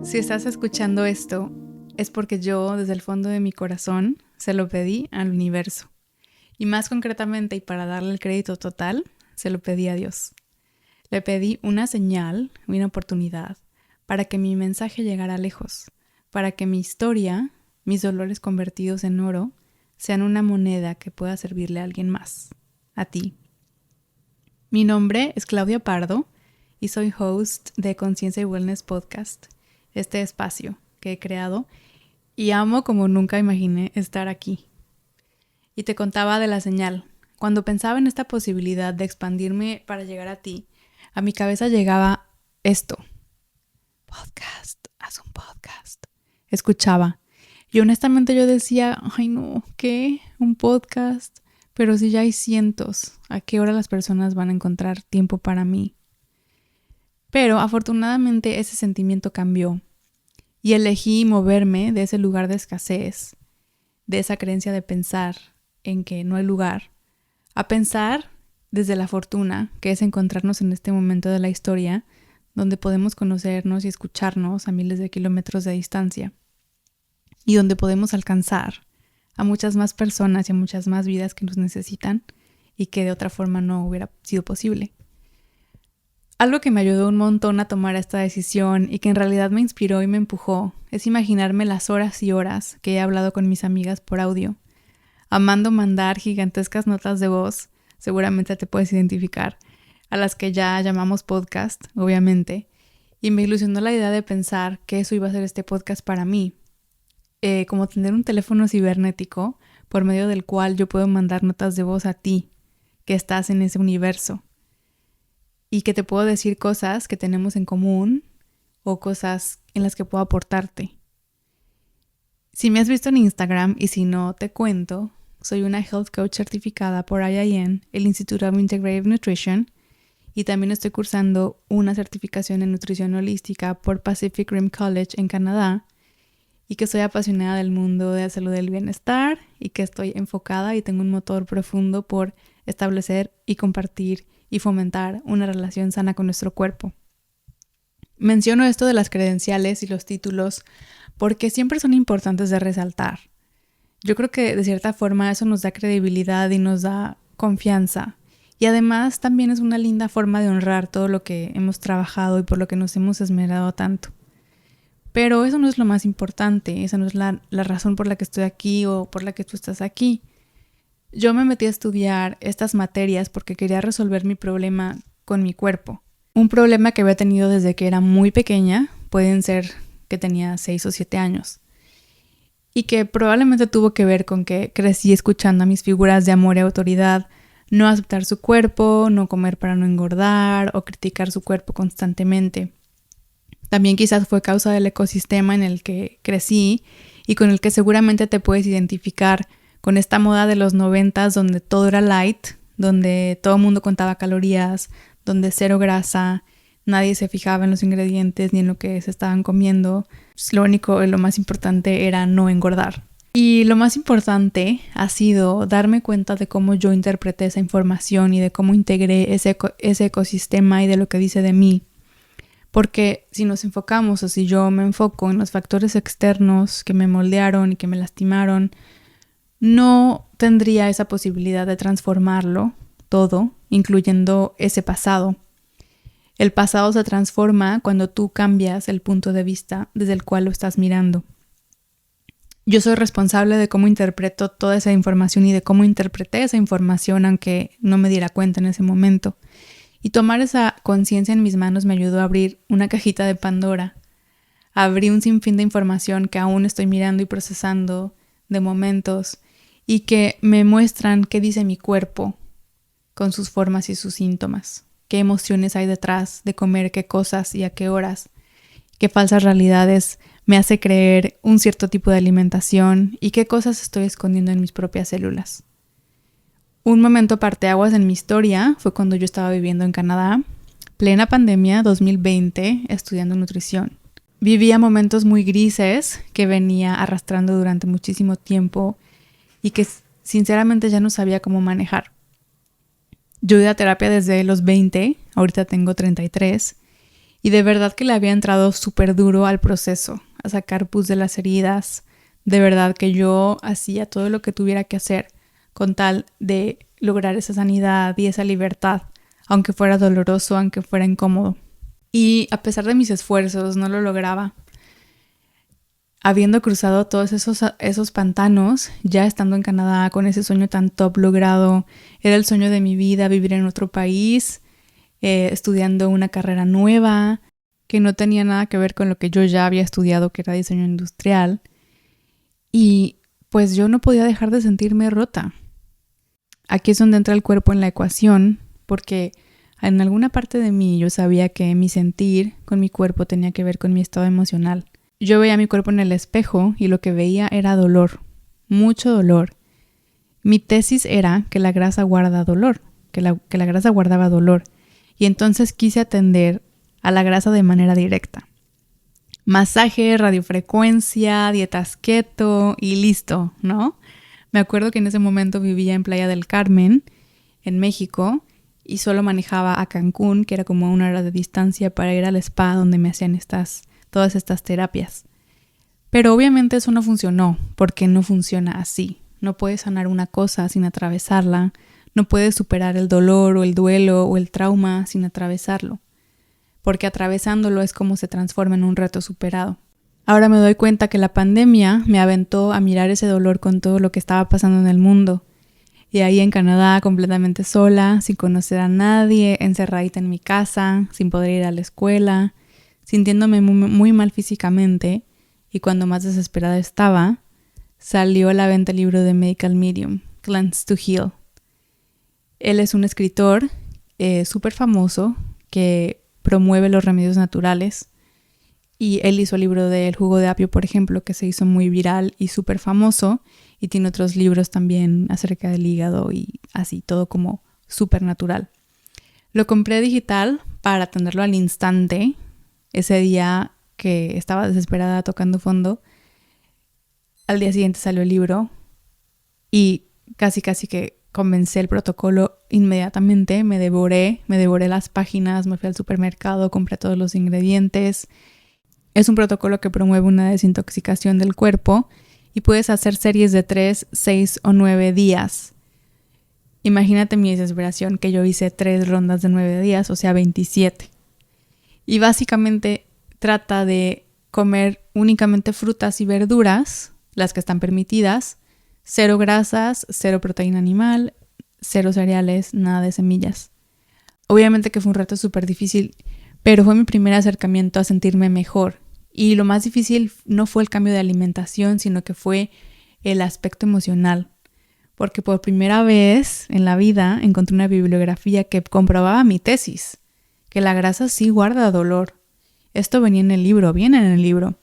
Si estás escuchando esto, es porque yo, desde el fondo de mi corazón, se lo pedí al universo. Y más concretamente, y para darle el crédito total, se lo pedí a Dios. Le pedí una señal, una oportunidad, para que mi mensaje llegara lejos, para que mi historia, mis dolores convertidos en oro, sean una moneda que pueda servirle a alguien más, a ti. Mi nombre es Claudia Pardo y soy host de Conciencia y Wellness Podcast, este espacio que he creado y amo como nunca imaginé estar aquí. Y te contaba de la señal. Cuando pensaba en esta posibilidad de expandirme para llegar a ti, a mi cabeza llegaba esto. Podcast, haz un podcast. Escuchaba. Y honestamente yo decía, ay no, ¿qué? ¿Un podcast? Pero si ya hay cientos, ¿a qué hora las personas van a encontrar tiempo para mí? Pero afortunadamente ese sentimiento cambió y elegí moverme de ese lugar de escasez, de esa creencia de pensar en que no hay lugar, a pensar desde la fortuna, que es encontrarnos en este momento de la historia, donde podemos conocernos y escucharnos a miles de kilómetros de distancia y donde podemos alcanzar a muchas más personas y a muchas más vidas que nos necesitan y que de otra forma no hubiera sido posible. Algo que me ayudó un montón a tomar esta decisión y que en realidad me inspiró y me empujó es imaginarme las horas y horas que he hablado con mis amigas por audio, amando mandar gigantescas notas de voz, seguramente te puedes identificar, a las que ya llamamos podcast, obviamente, y me ilusionó la idea de pensar que eso iba a ser este podcast para mí, como tener un teléfono cibernético por medio del cual yo puedo mandar notas de voz a ti, que estás en ese universo. Y que te puedo decir cosas que tenemos en común o cosas en las que puedo aportarte. Si me has visto en Instagram y si no, te cuento, soy una Health Coach certificada por IIN, el Institute of Integrative Nutrition, y también estoy cursando una certificación en nutrición holística por Pacific Rim College en Canadá, y que soy apasionada del mundo de la salud y del bienestar y que estoy enfocada y tengo un motor profundo por establecer y compartir y fomentar una relación sana con nuestro cuerpo. Menciono esto de las credenciales y los títulos porque siempre son importantes de resaltar. Yo creo que de cierta forma eso nos da credibilidad y nos da confianza. Y además también es una linda forma de honrar todo lo que hemos trabajado y por lo que nos hemos esmerado tanto. Pero eso no es lo más importante, esa no es la razón por la que estoy aquí o por la que tú estás aquí. Yo me metí a estudiar estas materias porque quería resolver mi problema con mi cuerpo. Un problema que había tenido desde que era muy pequeña, pueden ser que tenía 6 o 7 años. Y que probablemente tuvo que ver con que crecí escuchando a mis figuras de amor y autoridad no aceptar su cuerpo, no comer para no engordar o criticar su cuerpo constantemente. También quizás fue causa del ecosistema en el que crecí y con el que seguramente te puedes identificar con esta moda de los 90s donde todo era light, donde todo el mundo contaba calorías, donde cero grasa, nadie se fijaba en los ingredientes ni en lo que se estaban comiendo. Lo único y lo más importante era no engordar. Y lo más importante ha sido darme cuenta de cómo yo interpreté esa información y de cómo integré ese ecosistema y de lo que dice de mí. Porque si nos enfocamos o si yo me enfoco en los factores externos que me moldearon y que me lastimaron, no tendría esa posibilidad de transformarlo todo, incluyendo ese pasado. El pasado se transforma cuando tú cambias el punto de vista desde el cual lo estás mirando. Yo soy responsable de cómo interpreto toda esa información y de cómo interpreté esa información aunque no me diera cuenta en ese momento. Y tomar esa conciencia en mis manos me ayudó a abrir una cajita de Pandora. Abrí un sinfín de información que aún estoy mirando y procesando de momentos y que me muestran qué dice mi cuerpo con sus formas y sus síntomas. Qué emociones hay detrás de comer qué cosas y a qué horas. Qué falsas realidades me hace creer un cierto tipo de alimentación y qué cosas estoy escondiendo en mis propias células. Un momento parteaguas en mi historia fue cuando yo estaba viviendo en Canadá, plena pandemia 2020, estudiando nutrición. Vivía momentos muy grises que venía arrastrando durante muchísimo tiempo y que sinceramente ya no sabía cómo manejar. Yo iba a terapia desde los 20, ahorita tengo 33, Y de verdad que le había entrado súper duro al proceso, a sacar pus de las heridas. De verdad que yo hacía todo lo que tuviera que hacer con tal de lograr esa sanidad y esa libertad, aunque fuera doloroso, aunque fuera incómodo. Y a pesar de mis esfuerzos, no lo lograba. Habiendo cruzado todos esos pantanos, ya estando en Canadá con ese sueño tan top logrado, era el sueño de mi vida, vivir en otro país, estudiando una carrera nueva, que no tenía nada que ver con lo que yo ya había estudiado, que era diseño industrial. Y pues yo no podía dejar de sentirme rota. Aquí es donde entra el cuerpo en la ecuación, porque en alguna parte de mí yo sabía que mi sentir con mi cuerpo tenía que ver con mi estado emocional. Yo veía mi cuerpo en el espejo y lo que veía era dolor, mucho dolor. Mi tesis era que la grasa guarda dolor, que la grasa guardaba dolor. Y entonces quise atender a la grasa de manera directa. Masaje, radiofrecuencia, dietas keto y listo, ¿no? Me acuerdo que en ese momento vivía en Playa del Carmen, en México, y solo manejaba a Cancún, que era como a 1 hora de distancia, para ir al spa donde me hacían todas estas terapias. Pero obviamente eso no funcionó, porque no funciona así. No puedes sanar una cosa sin atravesarla, no puedes superar el dolor o el duelo o el trauma sin atravesarlo, porque atravesándolo es como se transforma en un reto superado. Ahora me doy cuenta que la pandemia me aventó a mirar ese dolor con todo lo que estaba pasando en el mundo. Y ahí en Canadá, completamente sola, sin conocer a nadie, encerradita en mi casa, sin poder ir a la escuela, sintiéndome muy, muy mal físicamente, y cuando más desesperada estaba, salió a la venta el libro de Medical Medium, Cleanse to Heal. Él es un escritor súper famoso que promueve los remedios naturales, y él hizo el libro del jugo de apio, por ejemplo, que se hizo muy viral y súper famoso, y tiene otros libros también acerca del hígado y así, todo como súper natural. Lo compré digital para tenerlo al instante, ese día que estaba desesperada tocando fondo. Al día siguiente salió el libro y casi que comencé el protocolo inmediatamente. Me devoré las páginas, me fui al supermercado, compré todos los ingredientes. Es un protocolo que promueve una desintoxicación del cuerpo y puedes hacer series de 3, 6 o 9 días. Imagínate mi desesperación que yo hice 3 rondas de 9 días, o sea 27. Y básicamente trata de comer únicamente frutas y verduras, las que están permitidas, 0 grasas, 0 proteína animal, 0 cereales, nada de semillas. Obviamente que fue un reto súper difícil, pero fue mi primer acercamiento a sentirme mejor. Y lo más difícil no fue el cambio de alimentación, sino que fue el aspecto emocional. Porque por primera vez en la vida encontré una bibliografía que comprobaba mi tesis, que la grasa sí guarda dolor. Esto viene en el libro.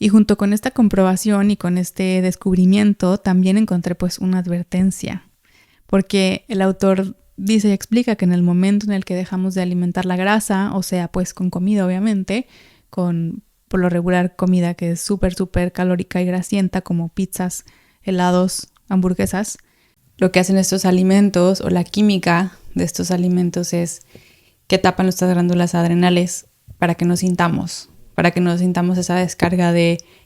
Y junto con esta comprobación y con este descubrimiento también encontré pues una advertencia. Porque el autor dice y explica que en el momento en el que dejamos de alimentar la grasa, o sea pues con comida obviamente, con por lo regular comida que es súper calórica y grasienta como pizzas, helados, hamburguesas, lo que hacen estos alimentos o la química de estos alimentos es que tapan nuestras glándulas adrenales para que no sintamos esa descarga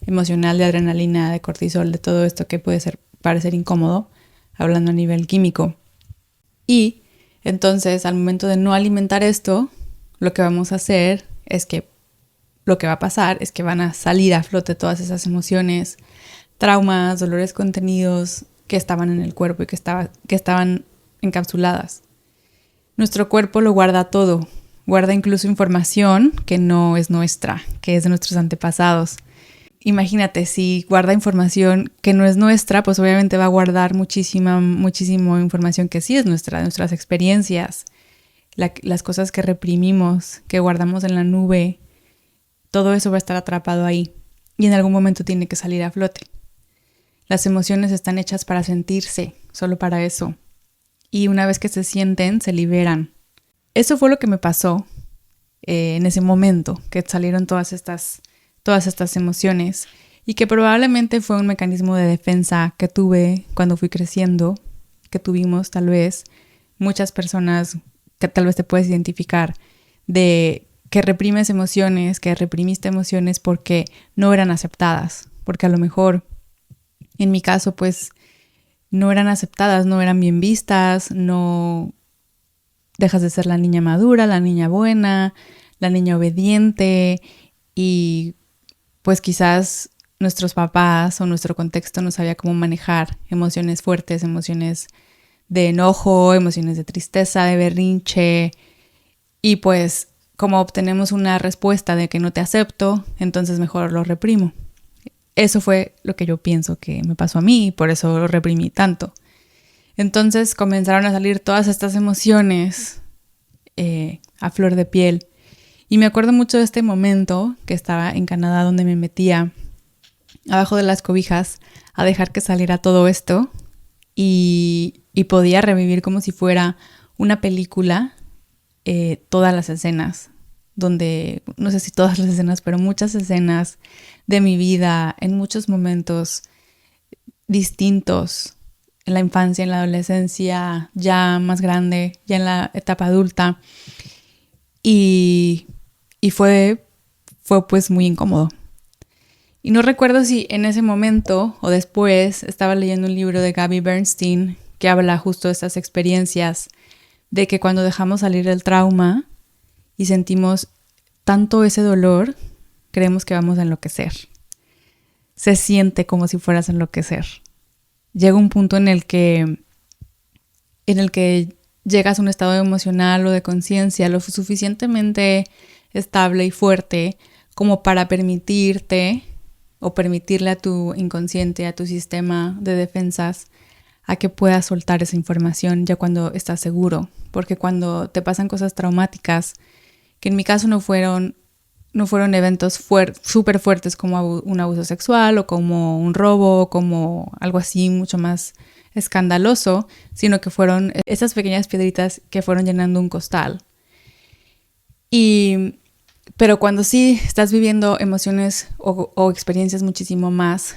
emocional de adrenalina, de cortisol, de todo esto que puede parecer incómodo, hablando a nivel químico. Y entonces al momento de no alimentar esto, lo que vamos a hacer es que lo que va a pasar es que van a salir a flote todas esas emociones, traumas, dolores contenidos que estaban en el cuerpo y que estaban encapsuladas. Nuestro cuerpo lo guarda todo, guarda incluso información que no es nuestra, que es de nuestros antepasados. Imagínate, si guarda información que no es nuestra, pues obviamente va a guardar muchísima información que sí es nuestra, de nuestras experiencias, las cosas que reprimimos, que guardamos en la nube. Todo eso va a estar atrapado ahí y en algún momento tiene que salir a flote. Las emociones están hechas para sentirse, solo para eso. Y una vez que se sienten, se liberan. Eso fue lo que me pasó en ese momento, que salieron todas estas emociones y que probablemente fue un mecanismo de defensa que tuve cuando fui creciendo, que tuvimos tal vez muchas personas que tal vez te puedes identificar de que reprimes emociones, que reprimiste emociones porque no eran aceptadas, porque a lo mejor, en mi caso, pues no eran aceptadas, no eran bien vistas, no dejas de ser la niña madura, la niña buena, la niña obediente y pues quizás nuestros papás o nuestro contexto no sabía cómo manejar emociones fuertes, emociones de enojo, emociones de tristeza, de berrinche y pues como obtenemos una respuesta de que no te acepto, entonces mejor lo reprimo. Eso fue lo que yo pienso que me pasó a mí y por eso lo reprimí tanto. Entonces comenzaron a salir todas estas emociones a flor de piel. Y me acuerdo mucho de este momento que estaba en Canadá donde me metía abajo de las cobijas a dejar que saliera todo esto y podía revivir como si fuera una película todas las escenas, donde, no sé si todas las escenas, pero muchas escenas de mi vida en muchos momentos distintos, en la infancia, en la adolescencia, ya más grande, ya en la etapa adulta. Y fue pues muy incómodo. Y no recuerdo si en ese momento o después estaba leyendo un libro de Gabby Bernstein que habla justo de estas experiencias, de que cuando dejamos salir el trauma y sentimos tanto ese dolor, creemos que vamos a enloquecer. Se siente como si fueras a enloquecer. Llega un punto en el que llegas a un estado emocional o de conciencia lo suficientemente estable y fuerte como para permitirte o permitirle a tu inconsciente, a tu sistema de defensas, a que puedas soltar esa información ya cuando estás seguro. Porque cuando te pasan cosas traumáticas, que en mi caso no fueron eventos súper fuertes como un abuso sexual o como un robo o como algo así mucho más escandaloso, sino que fueron esas pequeñas piedritas que fueron llenando un costal. Pero cuando sí estás viviendo emociones o experiencias muchísimo más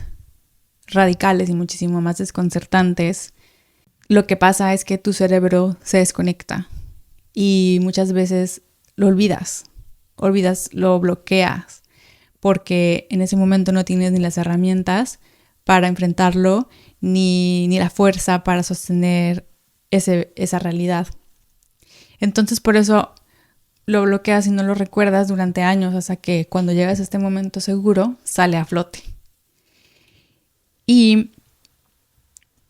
radicales y muchísimo más desconcertantes, lo que pasa es que tu cerebro se desconecta y muchas veces lo olvidas, lo bloqueas, porque en ese momento no tienes ni las herramientas para enfrentarlo, ni la fuerza para sostener esa realidad. Entonces por eso lo bloqueas y no lo recuerdas durante años hasta que cuando llegas a este momento seguro sale a flote. Y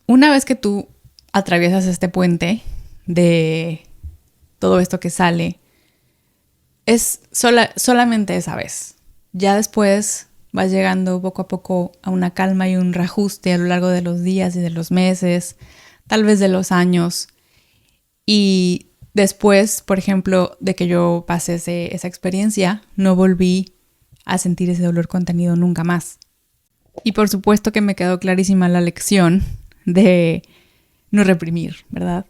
una vez que tú atraviesas este puente de todo esto que sale, es solamente esa vez. Ya después vas llegando poco a poco a una calma y un reajuste a lo largo de los días y de los meses, tal vez de los años. Y después, por ejemplo, de que yo pasé esa experiencia, no volví a sentir ese dolor contenido nunca más. Y por supuesto que me quedó clarísima la lección de no reprimir, ¿verdad?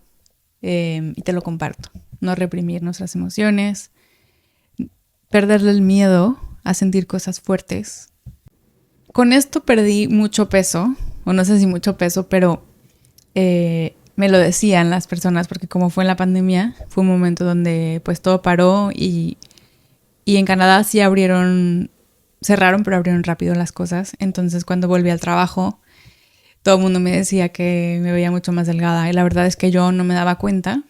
Y te lo comparto. No reprimir nuestras emociones, perderle el miedo a sentir cosas fuertes. Con esto perdí mucho peso, o no sé si mucho peso, pero me lo decían las personas, porque como fue en la pandemia, fue un momento donde pues todo paró y en Canadá sí cerraron, pero abrieron rápido las cosas. Entonces cuando volví al trabajo, todo el mundo me decía que me veía mucho más delgada y la verdad es que yo no me daba cuenta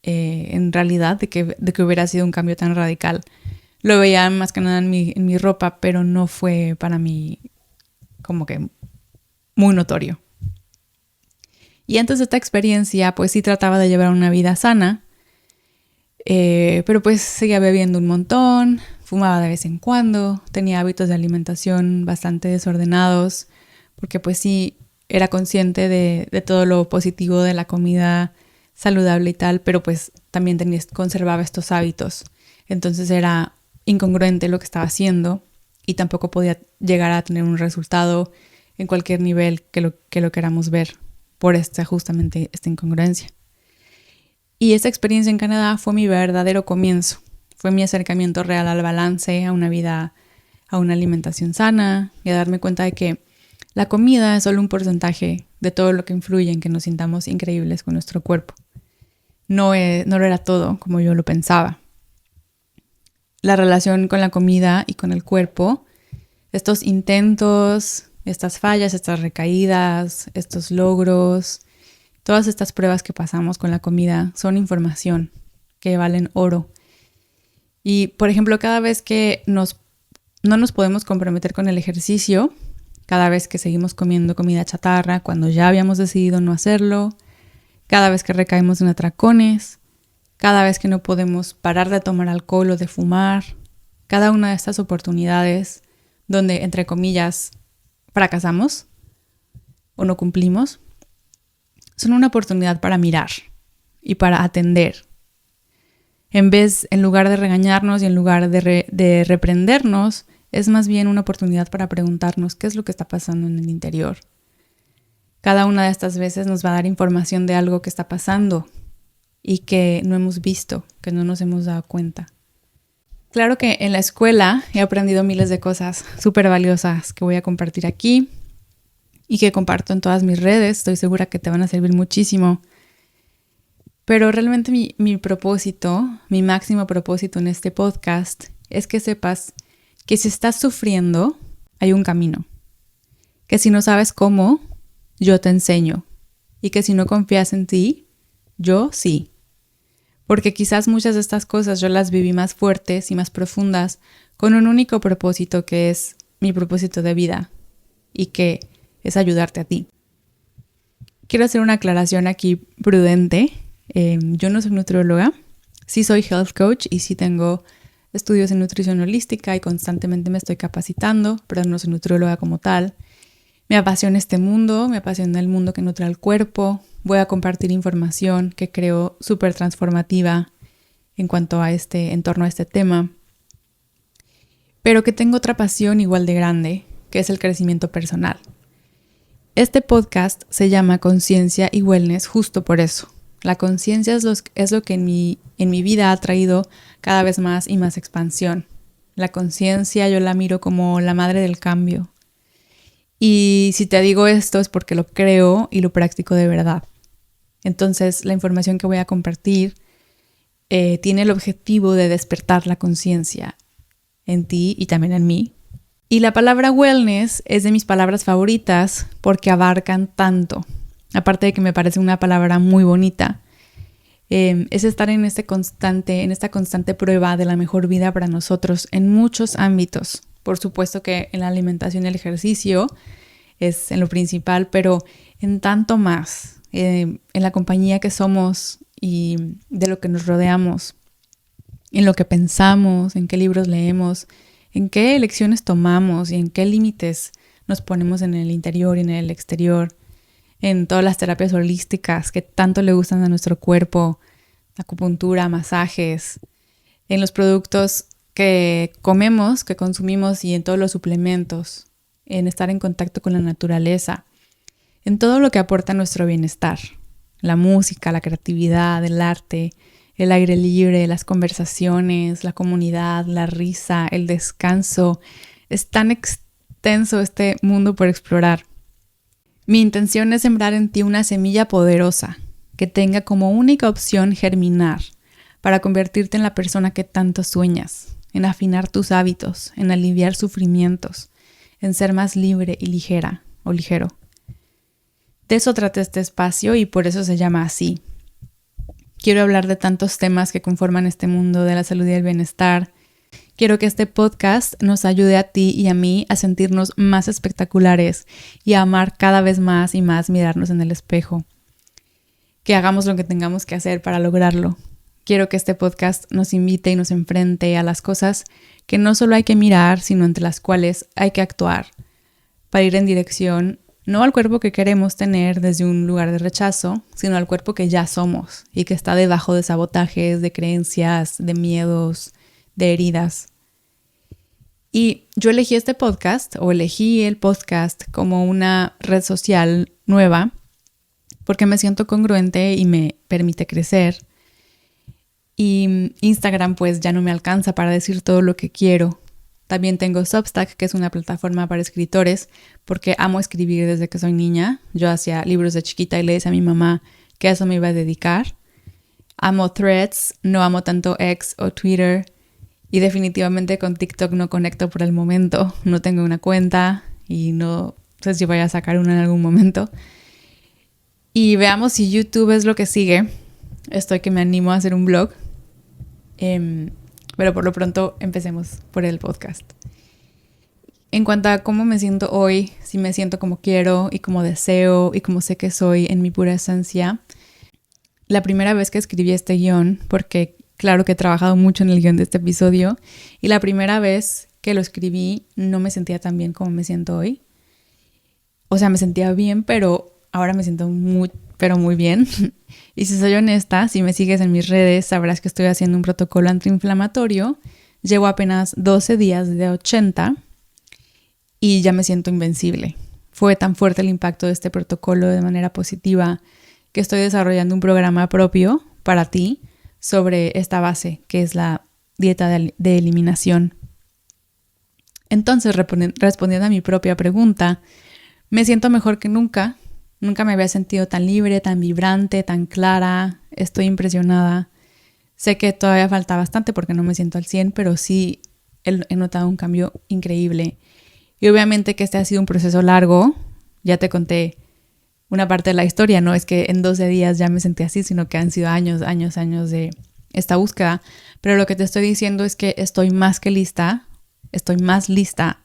en realidad de que hubiera sido un cambio tan radical. Lo veía más que nada en mi ropa, pero no fue para mí como que muy notorio. Y antes de esta experiencia, pues sí trataba de llevar una vida sana, pero pues seguía bebiendo un montón, fumaba de vez en cuando, tenía hábitos de alimentación bastante desordenados, porque pues sí era consciente de todo lo positivo de la comida saludable y tal, pero pues también conservaba estos hábitos. Entonces era incongruente lo que estaba haciendo y tampoco podía llegar a tener un resultado en cualquier nivel que lo queramos ver por justamente esta incongruencia. Y esta experiencia en Canadá fue mi verdadero comienzo. Fue mi acercamiento real al balance, a una vida, a una alimentación sana y a darme cuenta de que la comida es solo un porcentaje de todo lo que influye en que nos sintamos increíbles con nuestro cuerpo. No lo era todo como yo lo pensaba. la relación con la comida y con el cuerpo, estos intentos, estas fallas, estas recaídas, estos logros, todas estas pruebas que pasamos con la comida son información que valen oro. Y, por ejemplo, cada vez que no nos podemos comprometer con el ejercicio, cada vez que seguimos comiendo comida chatarra cuando ya habíamos decidido no hacerlo, cada vez que recaemos en atracones, cada vez que no podemos parar de tomar alcohol o de fumar, cada una de estas oportunidades donde, entre comillas, fracasamos o no cumplimos, son una oportunidad para mirar y para atender. En lugar de regañarnos y en lugar de reprendernos, es más bien una oportunidad para preguntarnos qué es lo que está pasando en el interior. Cada una de estas veces nos va a dar información de algo que está pasando y que no hemos visto, que no nos hemos dado cuenta. Claro que en la escuela he aprendido miles de cosas súper valiosas que voy a compartir aquí y que comparto en todas mis redes. Estoy segura que te van a servir muchísimo. Pero realmente mi propósito, mi máximo propósito en este podcast es que sepas que si estás sufriendo, hay un camino. Que si no sabes cómo, yo te enseño. Y que si no confías en ti, yo sí. Porque quizás muchas de estas cosas yo las viví más fuertes y más profundas con un único propósito que es mi propósito de vida y que es ayudarte a ti. Quiero hacer una aclaración aquí prudente. Yo no soy nutrióloga, sí soy health coach y sí tengo estudios en nutrición holística y constantemente me estoy capacitando, pero no soy nutrióloga como tal. Me apasiona este mundo, me apasiona el mundo que nutre al cuerpo. Voy a compartir información que creo súper transformativa en torno a este tema. Pero que tengo otra pasión igual de grande, que es el crecimiento personal. Este podcast se llama Conciencia y Wellness justo por eso. La conciencia es lo que en mi vida ha traído cada vez más y más expansión. La conciencia yo la miro como la madre del cambio. Y si te digo esto es porque lo creo y lo practico de verdad. Entonces, la información que voy a compartir tiene el objetivo de despertar la conciencia en ti y también en mí. Y la palabra wellness es de mis palabras favoritas porque abarcan tanto. Aparte de que me parece una palabra muy bonita, es estar en esta constante prueba de la mejor vida para nosotros en muchos ámbitos. Por supuesto que en la alimentación y el ejercicio es en lo principal, pero en tanto más, en la compañía que somos y de lo que nos rodeamos, en lo que pensamos, en qué libros leemos, en qué elecciones tomamos y en qué límites nos ponemos en el interior y en el exterior, en todas las terapias holísticas que tanto le gustan a nuestro cuerpo, acupuntura, masajes, en los productos que comemos, que consumimos y en todos los suplementos, en estar en contacto con la naturaleza, en todo lo que aporta a nuestro bienestar, la música, la creatividad, el arte, el aire libre, las conversaciones, la comunidad, la risa, el descanso. Es tan extenso este mundo por explorar. Mi intención es sembrar en ti una semilla poderosa que tenga como única opción germinar para convertirte en la persona que tanto sueñas, en afinar tus hábitos, en aliviar sufrimientos, en ser más libre y ligera o ligero. De eso trata este espacio y por eso se llama así. Quiero hablar de tantos temas que conforman este mundo de la salud y el bienestar. Quiero que este podcast nos ayude a ti y a mí a sentirnos más espectaculares y a amar cada vez más y más mirarnos en el espejo. Que hagamos lo que tengamos que hacer para lograrlo. Quiero que este podcast nos invite y nos enfrente a las cosas que no solo hay que mirar, sino entre las cuales hay que actuar para ir en dirección no al cuerpo que queremos tener desde un lugar de rechazo, sino al cuerpo que ya somos y que está debajo de sabotajes, de creencias, de miedos, de heridas. Y yo elegí el podcast como una red social nueva porque me siento congruente y me permite crecer. Y Instagram pues ya no me alcanza para decir todo lo que quiero. También tengo Substack, que es una plataforma para escritores, porque amo escribir desde que soy niña. Yo hacía libros de chiquita y le decía a mi mamá que a eso me iba a dedicar. Amo Threads, no amo tanto X o Twitter. Y definitivamente con TikTok no conecto por el momento. No tengo una cuenta y no sé si voy a sacar una en algún momento. Y veamos si YouTube es lo que sigue. Estoy que me animo a hacer un blog. Pero por lo pronto empecemos por el podcast. En cuanto a cómo me siento hoy, si me siento como quiero y como deseo y como sé que soy en mi pura esencia, la primera vez que escribí este guión, porque claro que he trabajado mucho en el guión de este episodio, y la primera vez que lo escribí no me sentía tan bien como me siento hoy. O sea, me sentía bien, pero ahora me siento muy bien. Y si soy honesta, si me sigues en mis redes, sabrás que estoy haciendo un protocolo antiinflamatorio. Llevo apenas 12 días de 80 y ya me siento invencible. Fue tan fuerte el impacto de este protocolo de manera positiva que estoy desarrollando un programa propio para ti sobre esta base, que es la dieta de eliminación. Entonces, respondiendo a mi propia pregunta, me siento mejor que nunca. Nunca me había sentido tan libre, tan vibrante, tan clara. Estoy impresionada. Sé que todavía falta bastante porque no me siento al 100, pero sí he notado un cambio increíble. Y obviamente que este ha sido un proceso largo. Ya te conté una parte de la historia. No es que en 12 días ya me sentí así, sino que han sido años de esta búsqueda. Pero lo que te estoy diciendo es que estoy más que lista. Estoy más lista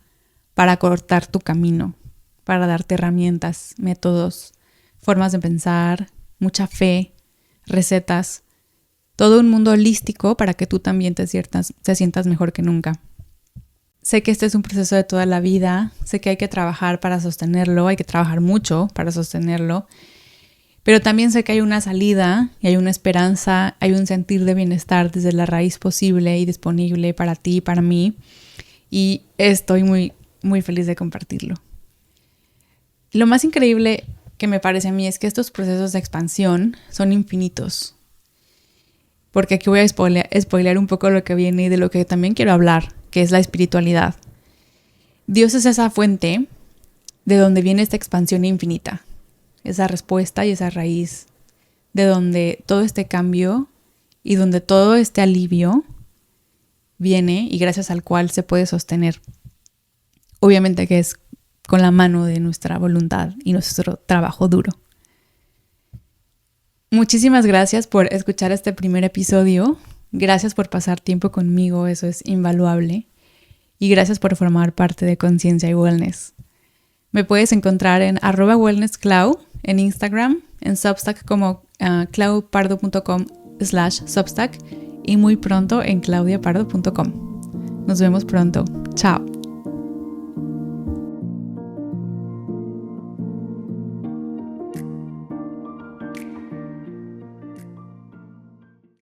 para cortar tu camino, para darte herramientas, métodos, formas de pensar, mucha fe, recetas, todo un mundo holístico para que tú también te sientas mejor que nunca. Sé que este es un proceso de toda la vida, sé que hay que trabajar para sostenerlo, hay que trabajar mucho para sostenerlo, pero también sé que hay una salida y hay una esperanza, hay un sentir de bienestar desde la raíz posible y disponible para ti y para mí, y estoy muy, muy feliz de compartirlo. Lo más increíble que me parece a mí es que estos procesos de expansión son infinitos. Porque aquí voy a spoilear un poco lo que viene y de lo que también quiero hablar, que es la espiritualidad. Dios es esa fuente de donde viene esta expansión infinita, esa respuesta y esa raíz, de donde todo este cambio y donde todo este alivio viene y gracias al cual se puede sostener. Obviamente que es con la mano de nuestra voluntad y nuestro trabajo duro. Muchísimas gracias por escuchar este primer episodio. Gracias por pasar tiempo conmigo, eso es invaluable. Y gracias por formar parte de Conciencia y Wellness. Me puedes encontrar en @wellnessclau en Instagram, en Substack como claupardo.com/Substack y muy pronto en claudiapardo.com. Nos vemos pronto. Chao.